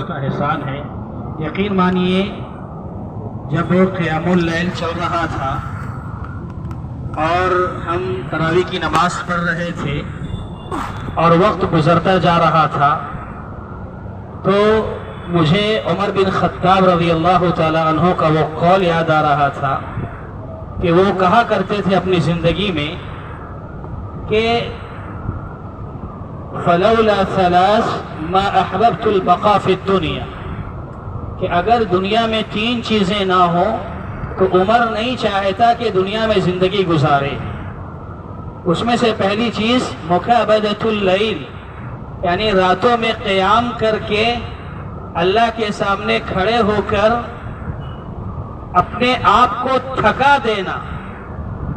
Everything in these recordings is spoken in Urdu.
کا احسان ہے۔ یقین مانیے جب قیام اللیل چل رہا تھا اور ہم تراویح کی نماز پڑھ رہے تھے اور وقت گزرتا جا رہا تھا تو مجھے عمر بن خطاب رضی اللہ تعالی عنہ کا وہ قول یاد آ رہا تھا کہ وہ کہا کرتے تھے اپنی زندگی میں کہ فلولا ثلاث ما احببت البقاء فی الدنیا، کہ اگر دنیا میں تین چیزیں نہ ہوں تو عمر نہیں چاہتا کہ دنیا میں زندگی گزارے۔ اس میں سے پہلی چیز مکابدۃ اللیل، یعنی راتوں میں قیام کر کے اللہ کے سامنے کھڑے ہو کر اپنے آپ کو تھکا دینا۔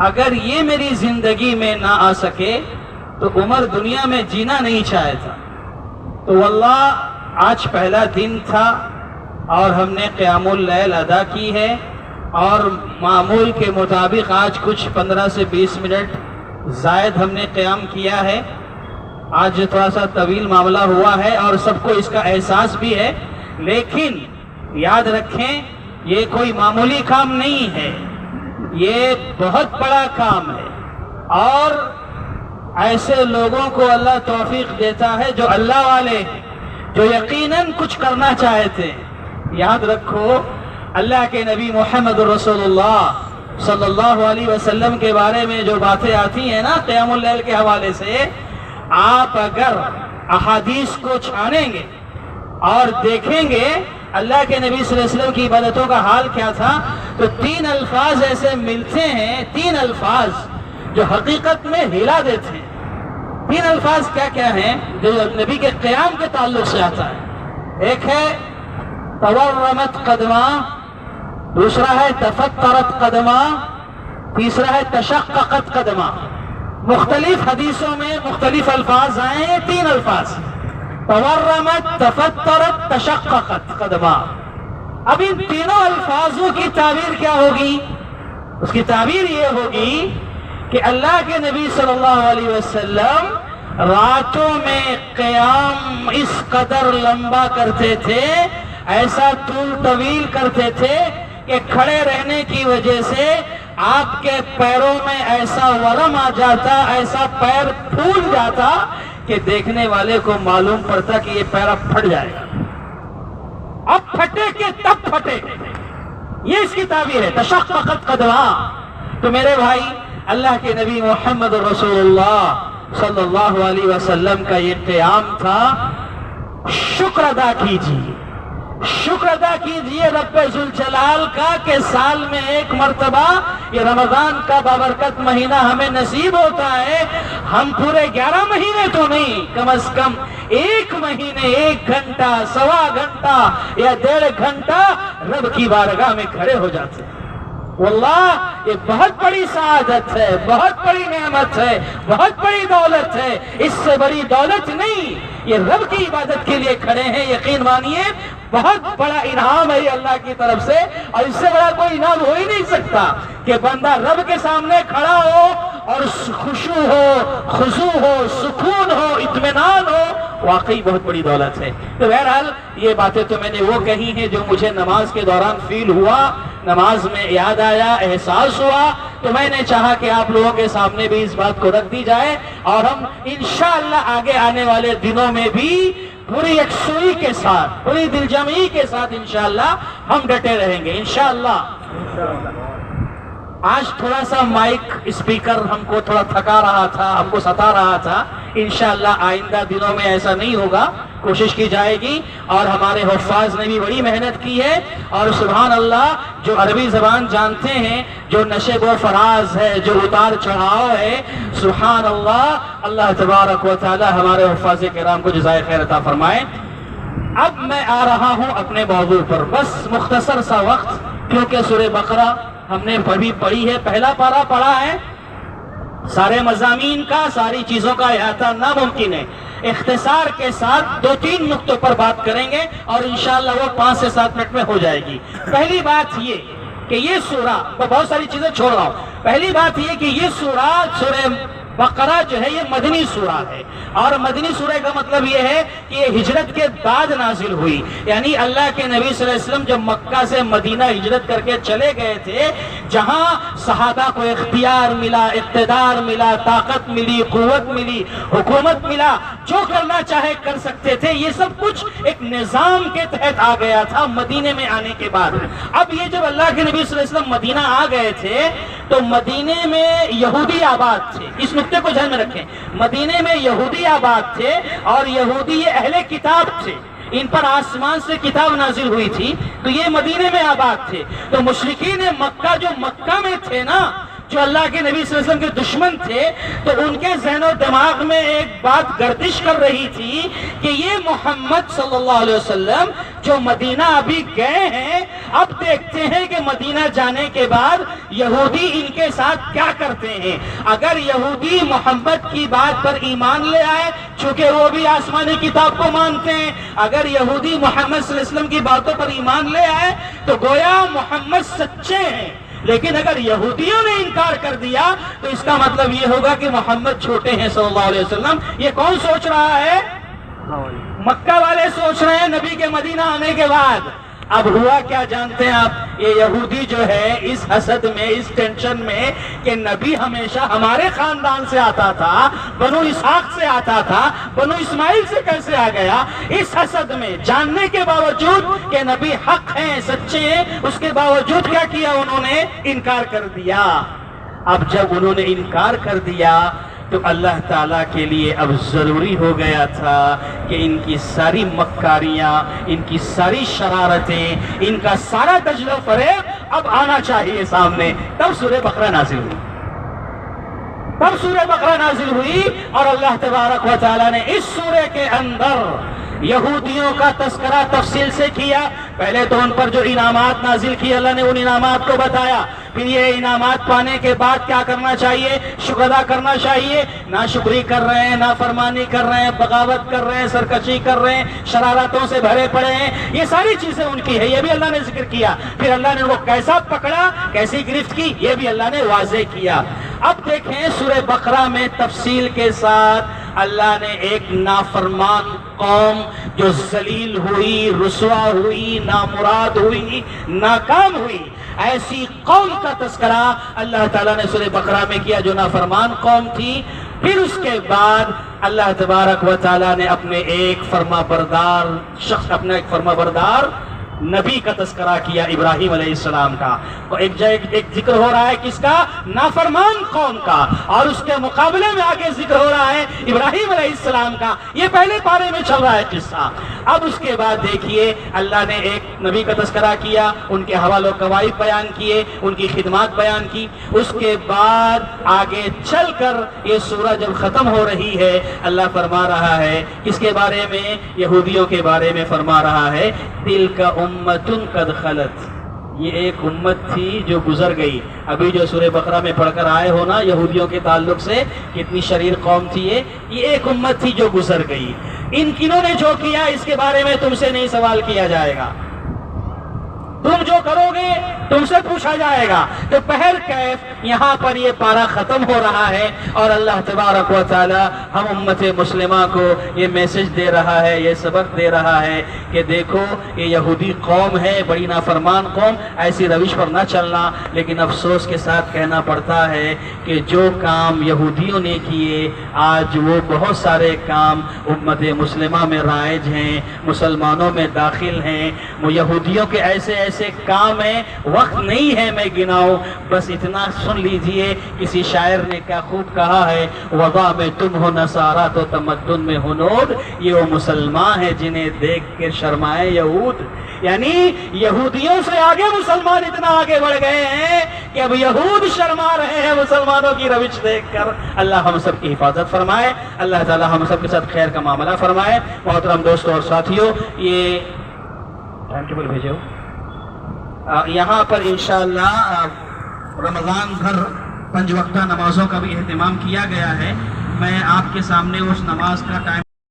اگر یہ میری زندگی میں نہ آ سکے تو عمر دنیا میں جینا نہیں چاہتا۔ تو واللہ آج پہلا دن تھا اور ہم نے قیام اللیل ادا کی ہے، اور معمول کے مطابق آج کچھ 15 سے 20 منٹ زائد ہم نے قیام کیا ہے۔ آج تھوڑا سا طویل معاملہ ہوا ہے اور سب کو اس کا احساس بھی ہے، لیکن یاد رکھیں یہ کوئی معمولی کام نہیں ہے، یہ بہت بڑا کام ہے، اور ایسے لوگوں کو اللہ توفیق دیتا ہے جو اللہ والے، جو یقیناً کچھ کرنا چاہتے ہیں۔ یاد رکھو اللہ کے نبی محمد رسول اللہ صلی اللہ علیہ وسلم کے بارے میں جو باتیں آتی ہیں نا قیام اللیل کے حوالے سے، آپ اگر احادیث کو چھانیں گے اور دیکھیں گے اللہ کے نبی صلی اللہ علیہ وسلم کی عبادتوں کا حال کیا تھا، تو تین الفاظ ایسے ملتے ہیں، تین الفاظ جو حقیقت میں ہلا دیتے ہیں۔ تین الفاظ کیا کیا ہیں جو نبی کے قیام کے تعلق سے آتا ہے؟ ایک ہے تورمت قدمہ، دوسرا ہے تفترت قدمہ، تیسرا ہے تشققت قدمہ۔ مختلف حدیثوں میں مختلف الفاظ آئے ہیں، تین الفاظ تورمت، تفترت، تشققت قدمہ۔ اب ان تینوں الفاظوں کی تعبیر کیا ہوگی؟ اس کی تعبیر یہ ہوگی کہ اللہ کے نبی صلی اللہ علیہ وسلم راتوں میں قیام اس قدر لمبا کرتے تھے، ایسا طول طویل کرتے تھے کہ کھڑے رہنے کی وجہ سے آپ کے پیروں میں ایسا ورم آ جاتا، ایسا پیر پھول جاتا کہ دیکھنے والے کو معلوم پڑتا کہ یہ پیر اب پھٹ جائے گا، اب پھٹے کہ تب پھٹے۔ یہ اس کی تعبیر ہے تشققت قدمہ۔ تو میرے بھائی، اللہ کے نبی محمد رسول اللہ صلی اللہ علیہ وسلم کا یہ قیام تھا، شکر ادا کیجیے، شکر ادا کیجیے رب ذوالجلال کا کہ سال میں ایک مرتبہ یہ رمضان کا بابرکت مہینہ ہمیں نصیب ہوتا ہے۔ ہم پورے 11 مہینے تو نہیں، کم از کم ایک مہینے 1 گھنٹہ، سوا گھنٹہ یا 1.5 گھنٹہ رب کی بارگاہ میں کھڑے ہو جاتے ہیں۔ واللہ یہ بہت بڑی سعادت ہے، بہت بڑی نعمت ہے، بہت بڑی دولت ہے۔ اس سے بڑی دولت نہیں، یہ رب کی عبادت کے لیے کھڑے ہیں، یقین مانیے بہت بڑا انعام ہے یہ اللہ کی طرف سے، اور اس سے بڑا کوئی انعام ہو ہی نہیں سکتا کہ بندہ رب کے سامنے کھڑا ہو اور خشوع ہو، خضوع ہو، سکون ہو، اطمینان ہو، واقعی بہت بڑی دولت ہے۔ تو بہرحال یہ باتیں تو میں نے وہ کہی ہیں جو مجھے نماز کے دوران فیل ہوا، نماز میں یاد آیا، احساس ہوا، تو میں نے چاہا کہ آپ لوگوں کے سامنے بھی اس بات کو رکھ دی جائے، اور ہم انشاءاللہ آگے آنے والے دنوں میں بھی پوری یکسوئی کے ساتھ، پوری دل جمعی کے ساتھ انشاءاللہ ہم ڈٹے رہیں گے انشاءاللہ۔ آج تھوڑا سا مائک اسپیکر ہم کو تھوڑا تھکا رہا تھا، ہم کو ستا رہا تھا، انشاءاللہ آئندہ دنوں میں ایسا نہیں ہوگا، کوشش کی جائے گی۔ اور ہمارے حفاظ نے بھی بڑی محنت کی ہے، اور سبحان اللہ جو عربی زبان جانتے ہیں، جو نشیب و فراز ہے، جو اتار چڑھاؤ ہے، سبحان اللہ، اللہ تبارک و تعالی ہمارے حفاظ کرام کو جزائے خیر عطا فرمائے۔ اب میں آ رہا ہوں اپنے موضوع پر، بس مختصر سا وقت، کیونکہ سورہ بقرہ ہم نے ابھی پڑھی ہے، پہلا پارہ پڑھا ہے، سارے مضامین کا، ساری چیزوں کا احاطہ ناممکن ہے۔ اختصار کے ساتھ 2-3 نقطوں پر بات کریں گے، اور انشاءاللہ وہ 5 سے 7 منٹ میں ہو جائے گی۔ پہلی بات یہ کہ یہ سورہ، میں بہت ساری چیزیں چھوڑ رہا ہوں، پہلی بات یہ کہ یہ سورہ بقرہ جو ہے یہ مدنی سورہ ہے، اور مدنی سورہ کا مطلب یہ ہے کہ یہ ہجرت کے بعد نازل ہوئی، یعنی اللہ کے نبی صلی اللہ علیہ وسلم جب مکہ سے مدینہ ہجرت کر کے چلے گئے تھے، جہاں صحابہ کو اختیار ملا، اقتدار ملا، طاقت ملی، قوت ملی، حکومت ملا، جو کرنا چاہے کر سکتے تھے، یہ سب کچھ ایک نظام کے تحت آ گیا تھا مدینے میں آنے کے بعد۔ اب یہ جب اللہ کے نبی صلی اللہ علیہ وسلم مدینہ آ گئے تھے تو مدینے میں یہودی آباد تھے، اس نقطے کو ذہن میں رکھیں، مدینے میں یہودی آباد تھے، اور یہودی یہ اہل کتاب تھے، ان پر آسمان سے کتاب نازل ہوئی تھی، تو یہ مدینے میں آباد تھے۔ تو مشرکین مکہ جو مکہ میں تھے نا، جو اللہ کے نبی صلی اللہ علیہ وسلم کے دشمن تھے، تو ان کے ذہن و دماغ میں ایک بات گردش کر رہی تھی کہ یہ محمد صلی اللہ علیہ وسلم جو مدینہ ابھی گئے ہیں، اب دیکھتے ہیں کہ مدینہ جانے کے بعد یہودی ان کے ساتھ کیا کرتے ہیں۔ اگر یہودی محمد کی بات پر ایمان لے آئے، چونکہ وہ بھی آسمانی کتاب کو مانتے ہیں، اگر یہودی محمد صلی اللہ علیہ وسلم کی باتوں پر ایمان لے آئے تو گویا محمد سچے ہیں، لیکن اگر یہودیوں نے انکار کر دیا تو اس کا مطلب یہ ہوگا کہ محمد چھوٹے ہیں صلی اللہ علیہ وسلم۔ یہ کون سوچ رہا ہے؟ مکہ والے سوچ رہے ہیں نبی کے مدینہ آنے کے بعد۔ اب ہوا کیا جانتے ہیں آپ؟ یہ یہودی جو ہے اس حسد میں، اس ٹینشن میں کہ نبی ہمیشہ ہمارے خاندان سے آتا تھا، بنو اسحاق سے آتا تھا، بنو اسماعیل سے کیسے آ گیا، اس حسد میں جاننے کے باوجود کہ نبی حق ہیں، سچے ہیں، اس کے باوجود کیا کیا انہوں نے؟ انکار کر دیا۔ اب جب انہوں نے انکار کر دیا تو اللہ تعالیٰ کے لیے اب ضروری ہو گیا تھا کہ ان کی ساری مکاریاں، ان کی ساری شرارتیں، ان کا سارا دجل و فریب اب آنا چاہیے سامنے۔ تب سورہ بقرہ نازل ہوئی، تب سورہ بقرہ نازل ہوئی، اور اللہ تبارک و تعالیٰ نے اس سورہ کے اندر یہودیوں کا تذکرہ تفصیل سے کیا۔ پہلے تو ان پر جو انعامات نازل کیے اللہ نے ان انعامات کو بتایا، پھر یہ انعامات پانے کے بعد کیا کرنا چاہیے؟ شکر ادا کرنا چاہیے۔ ناشکری کر رہے ہیں، نافرمانی کر رہے ہیں، بغاوت کر رہے ہیں، سرکشی کر رہے ہیں، شرارتوں سے بھرے پڑے ہیں، یہ ساری چیزیں ان کی ہے، یہ بھی اللہ نے ذکر کیا۔ پھر اللہ نے وہ کیسا پکڑا، کیسی گرفت کی، یہ بھی اللہ نے واضح کیا۔ اب دیکھیں سورہ بقرہ میں تفصیل کے ساتھ اللہ نے ایک نافرمان قوم جو ذلیل ہوئی، رسوا ہوئی، نامراد ہوئی، ناکام ہوئی، ایسی قوم کا تذکرہ اللہ تعالیٰ نے سورہ بقرہ میں کیا جو نافرمان قوم تھی۔ پھر اس کے بعد اللہ تبارک و تعالیٰ نے اپنے ایک فرما بردار شخص، اپنا ایک فرما بردار نبی کا تذکرہ کیا، ابراہیم علیہ السلام کا۔ ایک ذکر ہو رہا ہے کس کا؟ نافرمان قوم کا، اور اس کے مقابلے میں آگے ذکر ہو رہا ہے ابراہیم علیہ السلام کا۔ یہ پہلے پارے میں چل رہا ہے قصہ۔ اب اس کے بعد دیکھیے اللہ نے ایک نبی کا تذکرہ کیا، ان کے حوال و قواعد بیان کیے، ان کی خدمات بیان کی۔ اس کے بعد آگے چل کر یہ سورہ جب ختم ہو رہی ہے، اللہ فرما رہا ہے کس کے بارے میں؟ یہودیوں کے بارے میں فرما رہا ہے، تِلْكَ أُمَّةٌ قَدْ خَلَتْ، یہ ایک امت تھی جو گزر گئی۔ ابھی جو سورہ بقرہ میں پڑھ کر آئے ہو نا یہودیوں کے تعلق سے، کتنی شریر قوم تھی یہ ایک امت تھی جو گزر گئی۔ ان کنوں نے جو کیا اس کے بارے میں تم سے نہیں سوال کیا جائے گا، تم جو کرو گے تم سے پوچھا جائے گا۔ تو پہر کیف یہاں پر یہ پارہ ختم ہو رہا ہے، اور اللہ تبارک و تعالی ہم امت مسلمہ کو یہ میسج دے رہا ہے، یہ سبق دے رہا ہے کہ دیکھو یہ یہودی قوم ہے، بڑی نافرمان قوم، ایسی روش پر نہ چلنا۔ لیکن افسوس کے ساتھ کہنا پڑتا ہے کہ جو کام یہودیوں نے کیے آج وہ بہت سارے کام امت مسلمہ میں رائج ہیں، مسلمانوں میں داخل ہیں۔ وہ یہودیوں کے ایسے ایسے کام ہیں، وقت نہیں ہے میں گناؤں، بس اتنا سن لیجئے، کسی شاعر نے کیا خوب کہا ہے، وضع میں تم ہو نصارہ تو تمدن میں ہنود، یہ وہ مسلمان ہیں جنہیں دیکھ کے شرمائے یہود۔ یعنی یہودیوں سے آگے مسلمان اتنا آگے بڑھ گئے ہیں کہ اب یہود شرما رہے ہیں مسلمانوں کی روش دیکھ کر۔ اللہ ہم سب کی حفاظت فرمائے، اللہ تعالی ہم سب کے ساتھ خیر کا معاملہ فرمائے۔ محترم دوستوں اور ساتھیوں، یہ ٹائم ٹیبل بھیجو، یہاں پر انشاءاللہ رمضان بھر 5 وقتہ نمازوں کا بھی اہتمام کیا گیا ہے۔ میں آپ کے سامنے اس نماز کا ٹائم